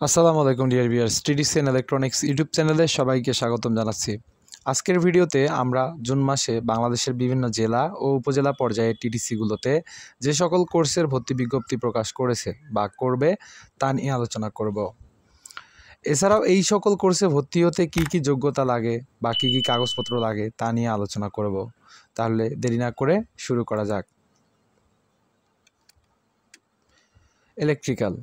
আসসালামু আলাইকুম dear viewers, টিডিসিএন electronics YouTube চ্যানেলে সবাইকে স্বাগতম জানাচ্ছি। আজকের ভিডিওতে আমরা জুন মাসে বাংলাদেশের বিভিন্ন জেলা ও উপজেলা পর্যায়ে টিডিসিগুলোতে যে সকল কোর্সের ভর্তি বিজ্ঞপ্তি প্রকাশ করেছে বা করবে তা নিয়ে আলোচনা করব। এছাড়াও এই সকল কোর্সে ভর্তি হতে কী কী যোগ্যতা লাগে বা কী কী কাগজপত্র লাগে তা নিয়ে আলোচনা করব। তাহলে দেরি না করে শুরু করা যাক। ইলেকট্রিক্যাল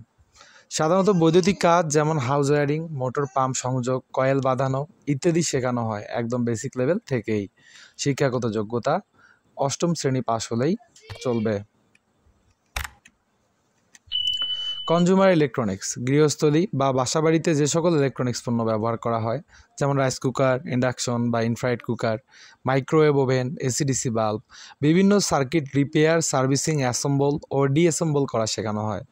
সাধারণত বৈদ্যুতিক কাজ যেমন হাউস ওয়্যারিং, মোটর পাম্প সংযোগ, কয়েল বাঁধানো ইত্যাদি শেখানো হয় একদম বেসিক লেভেল থেকেই। শিক্ষাগত যোগ্যতা অষ্টম শ্রেণী পাশ হলেই চলবে। কনজিউমার ইলেকট্রনিক্স গৃহস্থলী বা বাসাবাড়িতে যে সকল ইলেকট্রনিক্স পণ্য ব্যবহার করা হয়, যেমন রাইস কুকার, ইন্ডাকশন বা infrared cooker, microwave oven, AC DC bulb, বিভিন্ন সার্কিট রিপেয়ার, সার্ভিসিং, অ্যাসেম্বল ও ডিঅ্যাসেম্বল করা শেখানো হয়।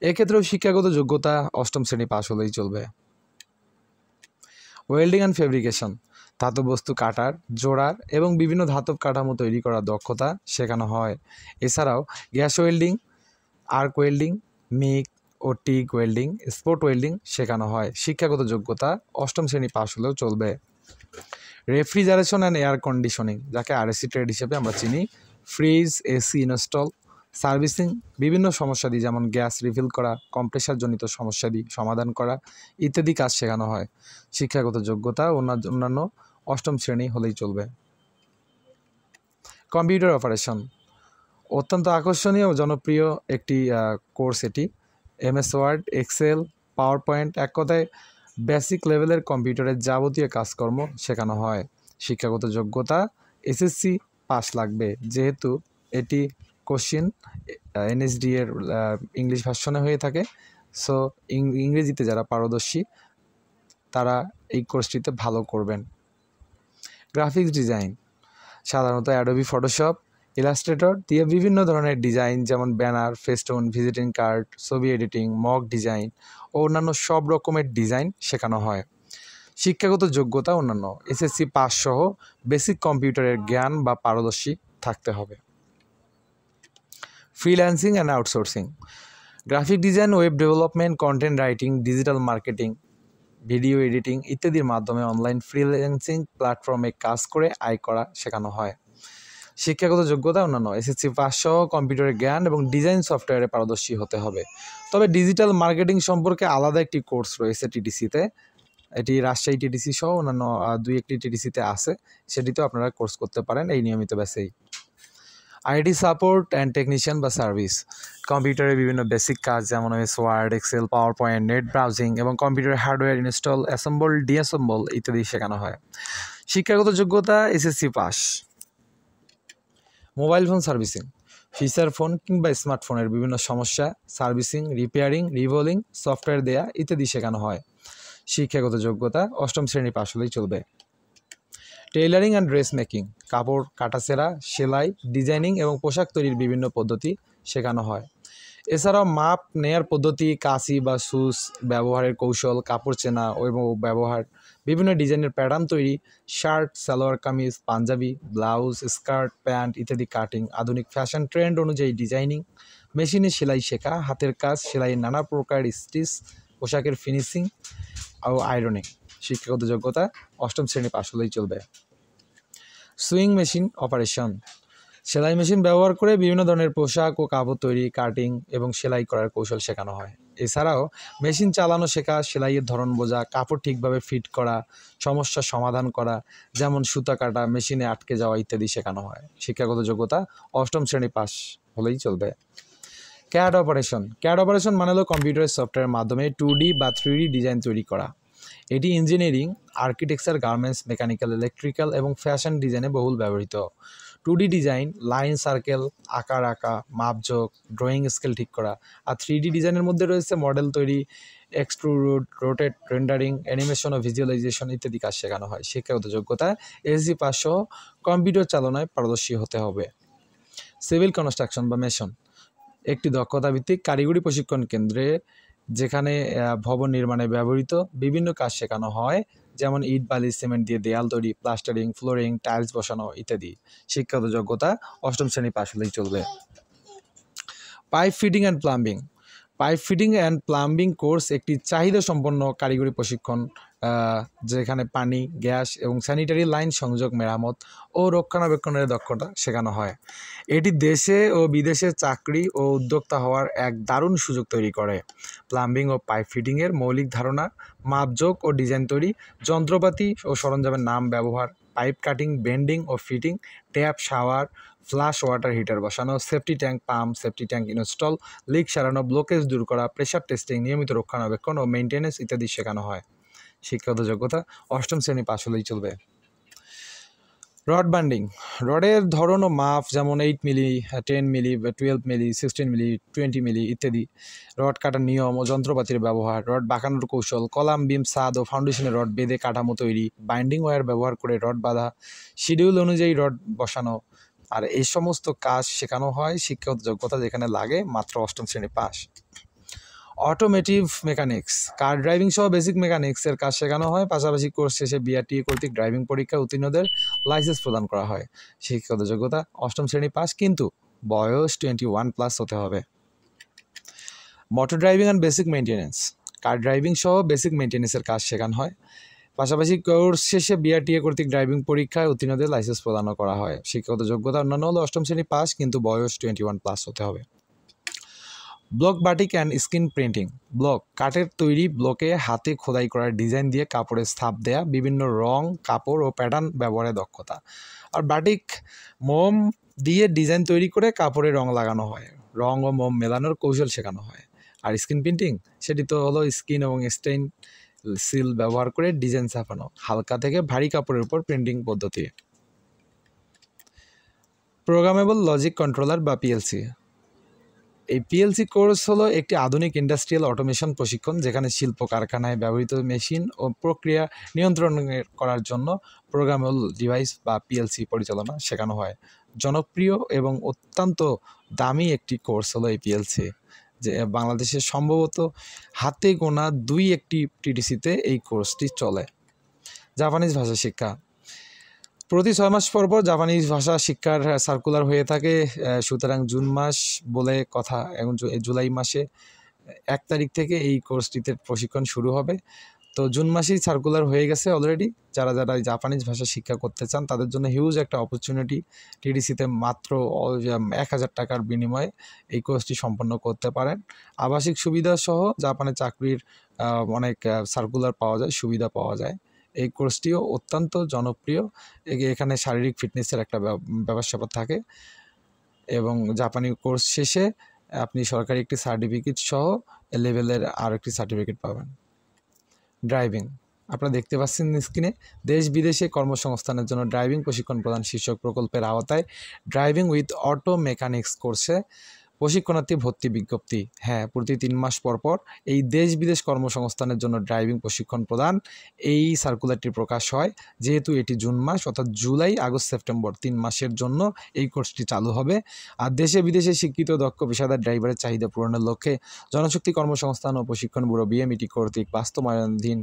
এক্ষেত্রেও শিক্ষাগত যোগ্যতা অষ্টম শ্রেণী পাশ হলেই চলবে। ওয়েল্ডিং অ্যান্ড ফেব্রিকেশন ধাতব বস্তু কাটার, জোড়ার এবং বিভিন্ন ধাতব কাঠামো তৈরি করার দক্ষতা শেখানো হয়। এছাড়াও gas welding, arc welding, MIG ও টিগ ওয়েল্ডিং, স্পট ওয়েল্ডিং শেখানো হয়। শিক্ষাগত যোগ্যতা অষ্টম শ্রেণী পাশ হলেও চলবে। রেফ্রিজারেশন অ্যান্ড এয়ার কন্ডিশনিং, যাকে আরএসি ট্রেড হিসেবে আমরা চিনি, ফ্রিজ, এসি ইনস্টল, সার্ভিসিং, বিভিন্ন সমস্যাদি যেমন গ্যাস রিফিল করা, কম্প্রেসারজনিত সমস্যাদি সমাধান করা ইত্যাদি কাজ শেখানো হয়। শিক্ষাগত যোগ্যতা অন্যান্য অষ্টম শ্রেণী হলেই চলবে। কম্পিউটার অপারেশন অত্যন্ত আকর্ষণীয় ও জনপ্রিয় একটি কোর্স এটি। MS Word, Excel, PowerPoint, এক কথায় বেসিক লেভেলের কম্পিউটারের যাবতীয় কাজকর্ম শেখানো হয়। শিক্ষাগত যোগ্যতা এসএসসি পাস লাগবে, যেহেতু এটি কোশ্চিন এনএসডি এর ইংলিশ ভার্সনে হয়ে থাকে। সো ইংরেজিতে যারা পারদর্শী তারা এই কোর্সটিতে ভালো করবেন। গ্রাফিক্স ডিজাইন সাধারণত অ্যাডোবি ফটোশপ, ইলাস্ট্রেটর দিয়ে বিভিন্ন ধরনের ডিজাইন যেমন ব্যানার, ফেস্টুন, ভিজিটিং কার্ড, ছবি এডিটিং, মক ডিজাইন ও অন্যান্য সব রকমের ডিজাইন শেখানো হয়। শিক্ষাগত যোগ্যতা অন্যান্য এসএসসি পাস সহ বেসিক কম্পিউটারের জ্ঞান বা পারদর্শী থাকতে হবে। Freelancing and outsourcing graphic design, web development, content writing, digital marketing, video editing ইত্যাদির মাধ্যমে অনলাইন ফ্রিল্যান্সিং প্ল্যাটফর্মে কাজ করে আয় করা শেখানো হয়। শিক্ষাগত যোগ্যতা অন্যান্য এসএসসি পাস সহ কম্পিউটারের জ্ঞান এবং ডিজাইন সফটওয়্যারে পারদর্শী হতে হবে। তবে ডিজিটাল মার্কেটিং সম্পর্কে আলাদা একটি কোর্স রয়েছে টিডিসিতে, এটি রাজশাহী টিডিসি সহ অন্যান্য দুই একটি টিডিসিতে আছে, সেটিতেও আপনারা কোর্স করতে পারেন এই নিয়মিত ব্যাচেই। আইটি সাপোর্ট অ্যান্ড টেকনিশিয়ান বা সার্ভিস কম্পিউটারের বিভিন্ন বেসিক কাজ যেমন MS Word, Excel, PowerPoint, net browsing এবং computer hardware install, assemble, disassemble ইত্যাদি শেখানো হয়। শিক্ষাগত যোগ্যতা SSC pass. Mobile phone servicing feature phone কিংবা স্মার্টফোনের বিভিন্ন সমস্যা সার্ভিসিং, রিপেয়ারিং, রিভলিং, সফটওয়্যার দেয়া ইত্যাদি শেখানো হয়। শিক্ষাগত যোগ্যতা অষ্টম শ্রেণী পাস হলেই চলবে। টেইলারিং অ্যান্ড ড্রেস মেকিং কাপড় কাটাছেঁড়া, সেলাই, ডিজাইনিং এবং পোশাক তৈরির বিভিন্ন পদ্ধতি শেখানো হয়। এছাড়াও মাপ নেয়ার পদ্ধতি, কাঁচি বা সুচ ব্যবহারের কৌশল, কাপড় চেনা এবং ব্যবহার, বিভিন্ন ডিজাইনের প্যাটার্ন তৈরি, shirt, salwar kameez, panjabi, blouse, skirt, pant ইত্যাদি কাটিং, আধুনিক ফ্যাশন ট্রেন্ড অনুযায়ী ডিজাইনিং, মেশিনে সেলাই শেখা, হাতের কাজ, সেলাইয়ের নানা প্রকার স্টিচ, পোশাকের ফিনিশিং ও আয়রনিং। শিক্ষাগত যোগ্যতা অষ্টম শ্রেণী পাস হলেই চলবে। সুইং মেশিন অপারেশন সেলাই মেশিন ব্যবহার করে বিভিন্ন ধরনের পোশাক ও কাপড় তৈরি, কাটিং এবং সেলাই করার কৌশল শেখানো হয়। এছাড়াও মেশিন চালানো শেখা, সেলাইয়ের ধরন বোঝা, কাপড় ঠিকভাবে ফিট করা, সমস্যার সমাধান করা যেমন সুতা কাটা, মেশিনে আটকে যাওয়া ইত্যাদি শেখানো হয়। শিক্ষাগত যোগ্যতা অষ্টম শ্রেণী পাস হলেই চলবে। ক্যাড অপারেশন মানে হলো কম্পিউটারের সফটওয়্যারের মাধ্যমে 2D বা 3D ডিজাইন তৈরি করা। এটি engineering, architecture, garments, mechanical, electrical এবং ফ্যাশন ডিজাইনে বহুল ব্যবহৃত। 2D ডিজাইন লাইন, সার্কেল, আকার আঁকা, মাপযোগ, ড্রয়িং স্কেল ঠিক করা। আর 3D ডিজাইনের মধ্যে রয়েছে মডেল তৈরি, এক্সট্রুড, রোটেট, রেন্ডারিং, অ্যানিমেশন ও ভিজুয়ালাইজেশন ইত্যাদি কাজ শেখানো হয়। শিক্ষাগত যোগ্যতা এসএসসি পাস সহ কম্পিউটার চালনায় পারদর্শী হতে হবে। সিভিল কনস্ট্রাকশন বা মেশন একটি দক্ষতাভিত্তিক কারিগরি প্রশিক্ষণ কেন্দ্রে, যেখানে ভবন নির্মাণে ব্যবহৃত বিভিন্ন কাজ শেখানো হয়, যেমন ইট, বালি, সিমেন্ট দিয়ে দেয়াল তৈরি, প্লাস্টারিং, ফ্লোরিং, টাইলস বসানো ইত্যাদি। শিক্ষাগত যোগ্যতা অষ্টম শ্রেণী পাস হলেই চলবে। Pipe fitting and plumbing pipe fitting and plumbing course একটি চাহিদা সম্পন্ন কারিগরি প্রশিক্ষণ, যেখানে পানি, গ্যাস এবং স্যানিটারি লাইন সংযোগ, মেরামত ও রক্ষণাবেক্ষণের দক্ষতা শেখানো হয়। এটি দেশে ও বিদেশে চাকরি ও উদ্যোক্তা হওয়ার এক দারুণ সুযোগ তৈরি করে। প্লাম্বিং ও পাইপ ফিটিংয়ের মৌলিক ধারণা, মাপজোক ও ডিজাইন তৈরি, যন্ত্রপাতি ও সরঞ্জামের নাম ব্যবহার, পাইপ কাটিং, বেন্ডিং ও fitting, tap, shower, flush water heater বসানো, safety tank pump, safety tank install, leak সারানো, ব্লকেজ দূর করা, প্রেশার টেস্টিং, নিয়মিত রক্ষণাবেক্ষণ ও মেইনটেনেন্স ইত্যাদি শেখানো হয়। শিক্ষাগত যোগ্যতা অষ্টম শ্রেণী পাশ হলেই চলবে। রড বান্ডিং, রডের ধরন ও মাপ যেমন 8 মিলি, 10 মিলি, 12 মিলি, 16 মিলি, 20 মিলি ইত্যাদি। রড কাটার নিয়ম ও যন্ত্রপাতির ব্যবহার, রড বাঁকানোর কৌশল, কলাম, বিম, ছাদ ও ফাউন্ডেশনে রড বেঁধে কাঠামো তৈরি, বাইন্ডিং ওয়্যার ব্যবহার করে রড বাঁধা, শিডিউল অনুযায়ী রড বসানো। আর এই সমস্ত কাজ শেখানো হয়। শিক্ষাগত যোগ্যতা যেখানে লাগে মাত্র অষ্টম শ্রেণী পাস। অটোমেটিভ মেকানিক্স, কার ড্রাইভিং সহ বেসিক মেকানিক্সের কাজ শেখানো হয়। পাশাপাশি কোর্স শেষে বিআরটিএ কর্তৃক ড্রাইভিং পরীক্ষা উত্তীর্ণদের লাইসেন্স প্রদান করা হয়। শিক্ষাগত যোগ্যতা অষ্টম শ্রেণী পাস, কিন্তু বয়স 21+ হতে হবে। Motor driving and basic maintenance, car driving সহ বেসিক মেনটেন্যান্সের কাজ শেখানো হয়। পাশাপাশি কোর্স শেষে বিআরটিএ কর্তৃক ড্রাইভিং পরীক্ষায় উত্তীর্ণদের লাইসেন্স প্রদানও করা হয়। শিক্ষাগত যোগ্যতা অন্যান্য হলো অষ্টম শ্রেণী পাস, কিন্তু বয়স 21+ হতে হবে। Block batik and screen printing, block কাঠের তৈরি ব্লকে হাতে খোদাই করার ডিজাইন দিয়ে কাপড়ে ছাপ দেয়া, বিভিন্ন রং, কাপড় ও প্যাটার্ন ব্যবহারের দক্ষতা। আর বাটিক মোম দিয়ে ডিজাইন তৈরি করে কাপড়ে রং লাগানো হয়, রং ও মোম মেলানোর কৌশল শেখানো হয়। আর স্ক্রিন প্রিন্টিং, সেটি তো হলো স্ক্রিন এবং স্টেইন সিল ব্যবহার করে ডিজাইন ছাপানো, হালকা থেকে ভারী কাপড়ের উপর প্রিন্টিং পদ্ধতি। প্রোগ্রামেবল লজিক কন্ট্রোলার বা পিএলসি, এই পিএলসি কোর্স হলো একটি আধুনিক ইন্ডাস্ট্রিয়াল অটোমেশন প্রশিক্ষণ, যেখানে শিল্প কারখানায় ব্যবহৃত মেশিন ও প্রক্রিয়া নিয়ন্ত্রণ করার জন্য প্রোগ্রামেবল ডিভাইস বা পিএলসি পরিচালনা শেখানো হয়। জনপ্রিয় এবং অত্যন্ত দামি একটি কোর্স হলো এই পিএলসি, যে বাংলাদেশে সম্ভবত হাতে গোনা 2-1টি টিটিসিতে এই কোর্সটি চলে। জাপানিজ ভাষা শিক্ষা, প্রতি 6 মাস পর পর জাপানিজ ভাষা শিক্ষার সার্কুলার হয়ে থাকে। সুতরাং জুন মাস বলে কথা, এবং জুলাই মাসে 1 তারিখ থেকে এই কোর্সটিতে প্রশিক্ষণ শুরু হবে। তো জুন মাসেই সার্কুলার হয়ে গেছে অলরেডি। যারা জাপানিজ ভাষা শিক্ষা করতে চান তাদের জন্য হিউজ একটা অপরচুনিটি। টিডিসিতে মাত্র 1000 টাকার বিনিময়ে এই কোর্সটি সম্পন্ন করতে পারেন। আবাসিক সুবিধা সহ জাপানে চাকরির অনেক সার্কুলার পাওয়া যায়, সুবিধা পাওয়া যায়। এই কোর্সটিও অত্যন্ত জনপ্রিয়। এখানে শারীরিক ফিটনেসের একটা ব্যাপার-স্যাপার থাকে, এবং জাপানি কোর্স শেষে আপনি সরকারি একটি সার্টিফিকেট সহ লেভেলের আরেকটি সার্টিফিকেট পাবেন। ড্রাইভিং, আপনারা দেখতে পাচ্ছেন স্ক্রিনে, দেশ বিদেশে কর্মসংস্থানের জন্য ড্রাইভিং প্রশিক্ষণ প্রদান শীর্ষক প্রকল্পের আওতায় ড্রাইভিং উইথ অটো মেকানিক্স কোর্সে প্রশিক্ষণার্থী ভর্তি বিজ্ঞপ্তি। হ্যাঁ, প্রতি 3 মাস পর পর এই দেশ বিদেশ কর্মসংস্থানের জন্য ড্রাইভিং প্রশিক্ষণ প্রদান, এই সার্কুলারটি প্রকাশ হয়। যেহেতু এটি জুন মাস, অর্থাৎ জুলাই, আগস্ট, সেপ্টেম্বর 3 মাসের জন্য এই কোর্সটি চালু হবে। আর দেশে বিদেশে শিক্ষিত দক্ষ পেশাদার ড্রাইভারের চাহিদা পূরণের লক্ষ্যে জনশক্তি কর্মসংস্থান ও প্রশিক্ষণ ব্যুরো বিএমইটি কর্তৃক বাস্তবায়নাধীন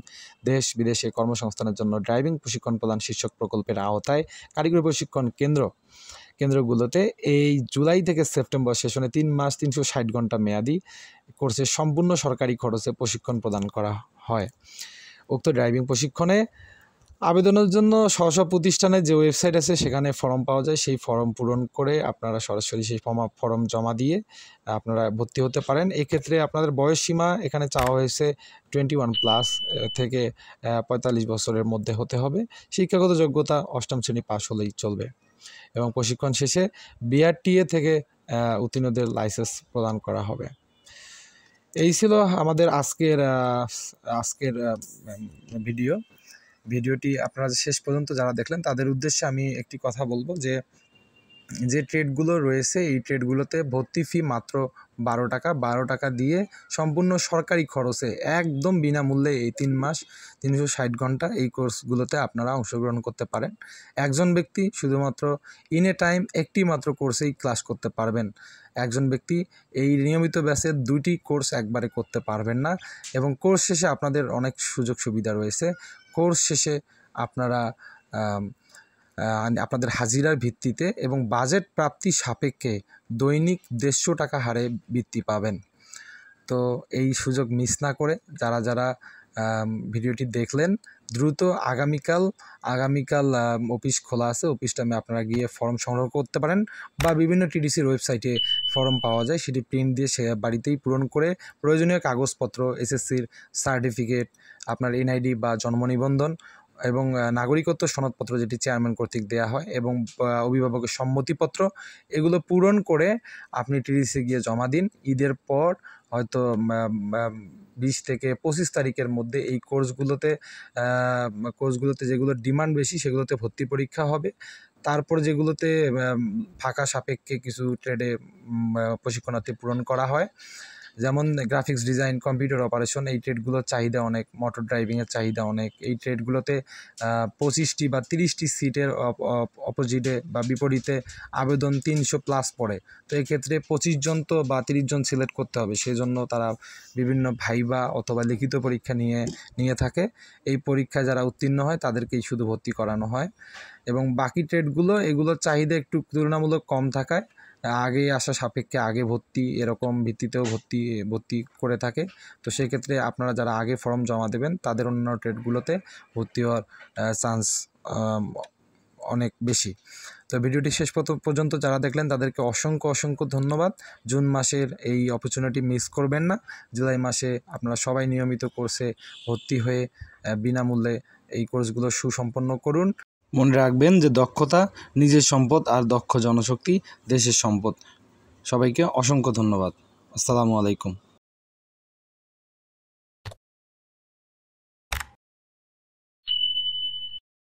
দেশ বিদেশে কর্মসংস্থানের জন্য ড্রাইভিং প্রশিক্ষণ প্রদান শীর্ষক প্রকল্পের আওতায় কারিগরি প্রশিক্ষণ কেন্দ্রগুলোতে এই জুলাই থেকে সেপ্টেম্বর সেশনে 3 মাস 360 ঘন্টা মেয়াদি কোর্সে সম্পূর্ণ সরকারি খরচে প্রশিক্ষণ প্রদান করা হয়। উক্ত ড্রাইভিং প্রশিক্ষণে আবেদনের জন্য স্ব প্রতিষ্ঠানের যে ওয়েবসাইট আছে সেখানে ফর্ম পাওয়া যায়। সেই ফর্ম পূরণ করে আপনারা সরাসরি সেই ফর্ম জমা দিয়ে আপনারা ভর্তি হতে পারেন। এক্ষেত্রে আপনাদের বয়স সীমা এখানে চাওয়া হয়েছে 21+ থেকে 45 বছরের মধ্যে হতে হবে। শিক্ষাগত যোগ্যতা অষ্টম শ্রেণী পাস হলেই চলবে, এবং প্রশিক্ষণ শেষে বিআরটিএ থেকে উত্তীর্ণদের লাইসেন্স প্রদান করা হবে। এই ছিল আমাদের আজকের ভিডিওটি আপনারা শেষ পর্যন্ত যারা দেখলেন তাদের উদ্দেশ্যে আমি একটি কথা বলবো, যে ট্রেডগুলো রয়েছে এই ট্রেডগুলোতে ভর্তি ফি মাত্র 12 টাকা দিয়ে সম্পূর্ণ সরকারি খরচে একদম বিনামূল্যে এই 3 মাস 360 ঘন্টা এই কোর্সগুলোতে আপনারা অংশগ্রহণ করতে পারেন। একজন ব্যক্তি শুধুমাত্র ইন এ টাইম একটি মাত্র কোর্সেই ক্লাস করতে পারবেন। একজন ব্যক্তি এই নিয়মিত ব্যাচের 2টি কোর্স একবারে করতে পারবেন না, এবং কোর্স শেষে আপনাদের অনেক সুযোগ সুবিধা রয়েছে। কোর্স শেষে আপনারা আপনাদের হাজিরার ভিত্তিতে এবং বাজেট প্রাপ্তি সাপেক্ষে দৈনিক 150 টাকা হারে বৃত্তি পাবেন। তো এই সুযোগ মিস না করে যারা ভিডিওটি দেখলেন দ্রুত আগামীকাল অফিস খোলা আছে, অফিস টাইমে আপনারা গিয়ে ফর্ম সংগ্রহ করতে পারেন, বা বিভিন্ন টিডিসির ওয়েবসাইটে ফর্ম পাওয়া যায়, সেটি প্রিন্ট দিয়ে সে বাড়িতেই পূরণ করে প্রয়োজনীয় কাগজপত্র, এসএসসির সার্টিফিকেট, আপনার এনআইডি বা জন্ম নিবন্ধন এবং নাগরিকত্ব সনদপত্র যেটি চেয়ারম্যান কর্তৃক দেওয়া হয় এবং অভিভাবকের সম্মতিপত্র, এগুলো পূরণ করে আপনি টিডিসি গিয়ে জমা দিন। ঈদের পর হয়তো 20 থেকে 25 তারিখের মধ্যে এই কোর্সগুলোতে যেগুলো ডিমান্ড বেশি সেগুলোতে ভর্তি পরীক্ষা হবে। তারপর যেগুলোতে ফাঁকা সাপেক্ষে কিছু ট্রেডে প্রশিক্ষণার্থী পূরণ করা হয়, যেমন গ্রাফিক্স ডিজাইন, কম্পিউটার অপারেশন, এই ট্রেডগুলোর চাহিদা অনেক, মোটর ড্রাইভিংয়ের চাহিদা অনেক। এই ট্রেডগুলোতে 25টি বা 30টি সিটের অপোজিটে বা বিপরীতে আবেদন 300+ পড়ে। তো এক্ষেত্রে 25 জন তো বা 30 জন সিলেক্ট করতে হবে, সেই জন্য তারা বিভিন্ন ভাইবা অথবা লিখিত পরীক্ষা নিয়ে থাকে। এই পরীক্ষায় যারা উত্তীর্ণ হয় তাদেরকেই শুধু ভর্তি করানো হয়, এবং বাকি ট্রেডগুলো এগুলোর চাহিদা একটু তুলনামূলক কম থাকায় আগে আসা সাপেক্ষে আগে ভর্তি, এরকম ভিত্তিতেও ভর্তি করে থাকে। তো সেক্ষেত্রে আপনারা যারা আগে ফর্ম জমা দেবেন তাদের অন্যান্য ট্রেডগুলোতে ভর্তি হওয়ার চান্স অনেক বেশি। তো ভিডিওটি শেষ পর্যন্ত যারা দেখলেন তাদেরকে অসংখ্য ধন্যবাদ। জুন মাসের এই অপরচুনিটি মিস করবেন না। জুলাই মাসে আপনারা সবাই নিয়মিত কোর্সে ভর্তি হয়ে বিনামূল্যে এই কোর্সগুলো সুসম্পন্ন করুন। মনে রাখবেন যে দক্ষতা নিজের সম্পদ, আর দক্ষ জনশক্তি দেশের সম্পদ। সবাইকে অসংখ্য ধন্যবাদ। আসসালামু আলাইকুম।